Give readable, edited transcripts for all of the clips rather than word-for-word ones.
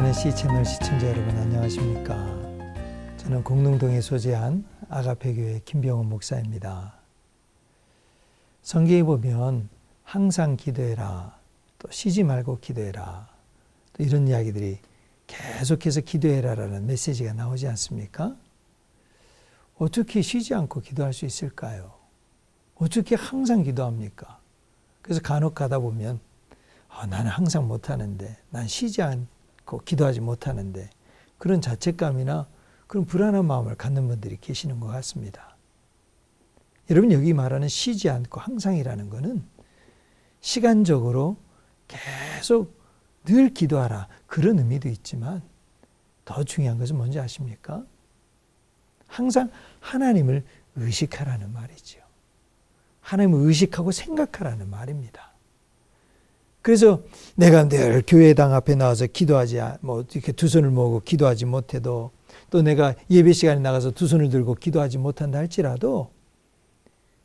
사랑하는 C채널 시청자 여러분 안녕하십니까. 저는 공릉동에 소재한 아가페교회 김병원 목사입니다. 성경에 보면 항상 기도해라, 또 쉬지 말고 기도해라, 또 이런 이야기들이 계속해서 기도해라라는 메시지가 나오지 않습니까? 어떻게 쉬지 않고 기도할 수 있을까요? 어떻게 항상 기도합니까? 그래서 간혹 가다 보면 나는 항상 못하는데, 난 쉬지 않고 기도하지 못하는데, 그런 자책감이나 그런 불안한 마음을 갖는 분들이 계시는 것 같습니다. 여러분, 여기 말하는 쉬지 않고 항상이라는 것은 시간적으로 계속 늘 기도하라, 그런 의미도 있지만 더 중요한 것은 뭔지 아십니까? 항상 하나님을 의식하라는 말이죠. 하나님을 의식하고 생각하라는 말입니다. 그래서 내가 늘 교회당 앞에 나와서 기도하지, 이렇게 두 손을 모으고 기도하지 못해도, 또 내가 예배 시간에 나가서 두 손을 들고 기도하지 못한다 할지라도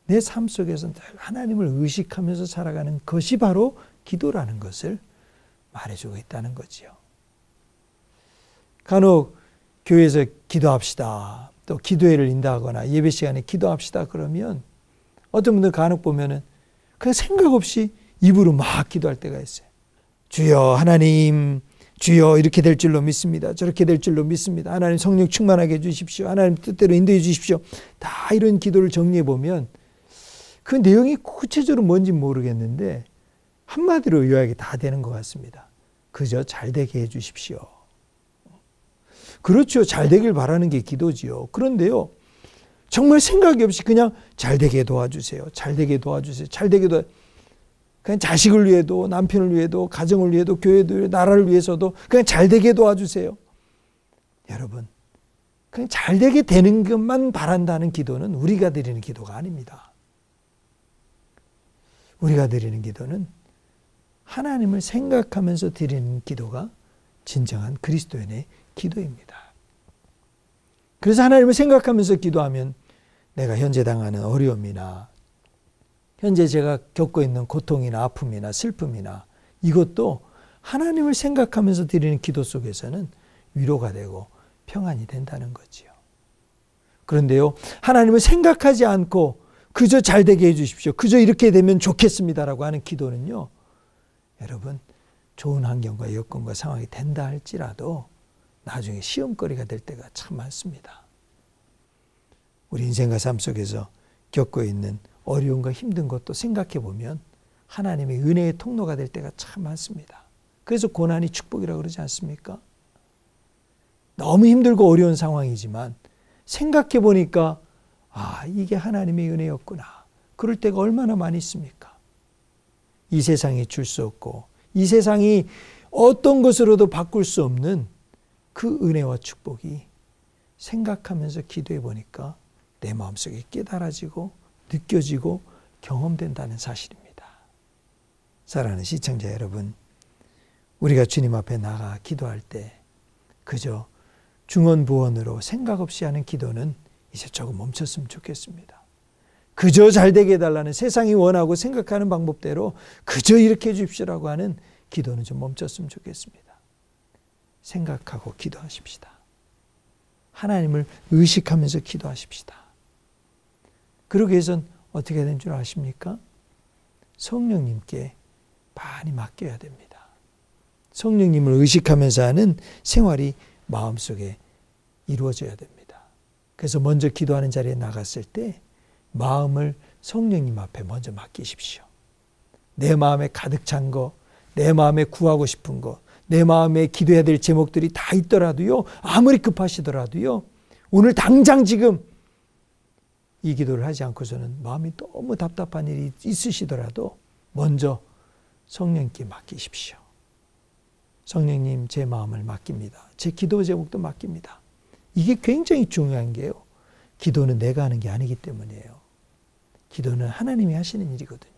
내 삶 속에서 늘 하나님을 의식하면서 살아가는 것이 바로 기도라는 것을 말해주고 있다는 거지요. 간혹 교회에서 기도합시다, 또 기도회를 인도하거나 예배 시간에 기도합시다 그러면 어떤 분들 간혹 보면은 그냥 생각 없이 입으로 막 기도할 때가 있어요. 주여 하나님, 주여 이렇게 될 줄로 믿습니다. 저렇게 될 줄로 믿습니다. 하나님 성령 충만하게 해주십시오. 하나님 뜻대로 인도해 주십시오. 다 이런 기도를 정리해 보면 그 내용이 구체적으로 뭔지 모르겠는데 한마디로 요약이 다 되는 것 같습니다. 그저 잘 되게 해 주십시오. 그렇죠. 잘 되길 바라는 게 기도지요. 그런데요, 정말 생각이 없이 그냥 잘 되게 도와주세요. 잘 되게 도와주세요. 잘 되게 그냥 자식을 위해도, 남편을 위해도, 가정을 위해도, 교회도 위해도, 나라를 위해서도 그냥 잘 되게 도와주세요. 여러분, 그냥 잘 되게 되는 것만 바란다는 기도는 우리가 드리는 기도가 아닙니다. 우리가 드리는 기도는 하나님을 생각하면서 드리는 기도가 진정한 그리스도인의 기도입니다. 그래서 하나님을 생각하면서 기도하면 내가 현재 당하는 어려움이나 현재 제가 겪고 있는 고통이나 아픔이나 슬픔이나 이것도 하나님을 생각하면서 드리는 기도 속에서는 위로가 되고 평안이 된다는 거지요. 그런데요, 하나님을 생각하지 않고 그저 잘 되게 해 주십시오, 그저 이렇게 되면 좋겠습니다라고 하는 기도는요, 여러분, 좋은 환경과 여건과 상황이 된다 할지라도 나중에 시험거리가 될 때가 참 많습니다. 우리 인생과 삶 속에서 겪고 있는 어려움과 힘든 것도 생각해 보면 하나님의 은혜의 통로가 될 때가 참 많습니다. 그래서 고난이 축복이라고 그러지 않습니까? 너무 힘들고 어려운 상황이지만 생각해 보니까 이게 하나님의 은혜였구나. 그럴 때가 얼마나 많이 있습니까? 이 세상이 줄 수 없고 이 세상이 어떤 것으로도 바꿀 수 없는 그 은혜와 축복이 생각하면서 기도해 보니까 내 마음속에 깨달아지고 느껴지고 경험된다는 사실입니다. 사랑하는 시청자 여러분, 우리가 주님 앞에 나가 기도할 때 그저 중언부언으로 생각 없이 하는 기도는 이제 조금 멈췄으면 좋겠습니다. 그저 잘되게 해달라는 세상이 원하고 생각하는 방법대로 그저 이렇게 해주십시오라고 하는 기도는 좀 멈췄으면 좋겠습니다. 생각하고 기도하십시다. 하나님을 의식하면서 기도하십시다. 그러기 위해서는 어떻게 된 줄 아십니까? 성령님께 많이 맡겨야 됩니다. 성령님을 의식하면서 하는 생활이 마음속에 이루어져야 됩니다. 그래서 먼저 기도하는 자리에 나갔을 때 마음을 성령님 앞에 먼저 맡기십시오. 내 마음에 가득 찬 거, 내 마음에 구하고 싶은 거, 내 마음에 기도해야 될 제목들이 다 있더라도요, 아무리 급하시더라도요, 오늘 당장 지금 이 기도를 하지 않고서는 마음이 너무 답답한 일이 있으시더라도 먼저 성령님께 맡기십시오. 성령님, 제 마음을 맡깁니다. 제 기도 제목도 맡깁니다. 이게 굉장히 중요한 게요, 기도는 내가 하는 게 아니기 때문이에요. 기도는 하나님이 하시는 일이거든요.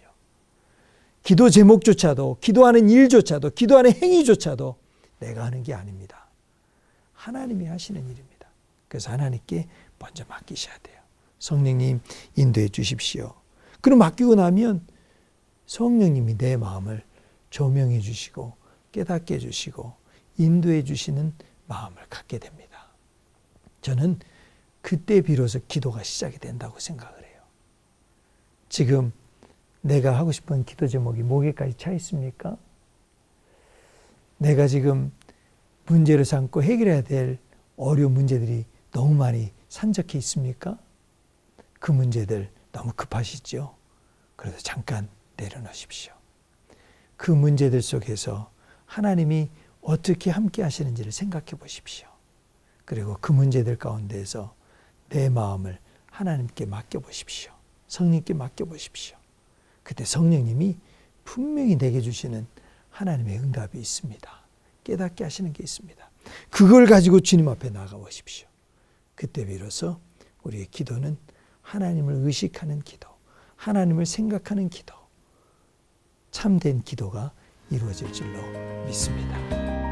기도 제목조차도, 기도하는 일조차도, 기도하는 행위조차도 내가 하는 게 아닙니다. 하나님이 하시는 일입니다. 그래서 하나님께 먼저 맡기셔야 돼요. 성령님 인도해 주십시오. 그럼 맡기고 나면 성령님이 내 마음을 조명해 주시고 깨닫게 해주시고 인도해 주시는 마음을 갖게 됩니다. 저는 그때 비로소 기도가 시작이 된다고 생각을 해요. 지금 내가 하고 싶은 기도 제목이 목에까지 차 있습니까? 내가 지금 문제를 삼고 해결해야 될 어려운 문제들이 너무 많이 산적해 있습니까? 그 문제들 너무 급하시죠? 그래서 잠깐 내려놓으십시오. 그 문제들 속에서 하나님이 어떻게 함께 하시는지를 생각해 보십시오. 그리고 그 문제들 가운데에서 내 마음을 하나님께 맡겨보십시오. 성령님께 맡겨보십시오. 그때 성령님이 분명히 내게 주시는 하나님의 응답이 있습니다. 깨닫게 하시는 게 있습니다. 그걸 가지고 주님 앞에 나가보십시오. 그때 비로소 우리의 기도는 하나님을 의식하는 기도, 하나님을 생각하는 기도, 참된 기도가 이루어질 줄로 믿습니다.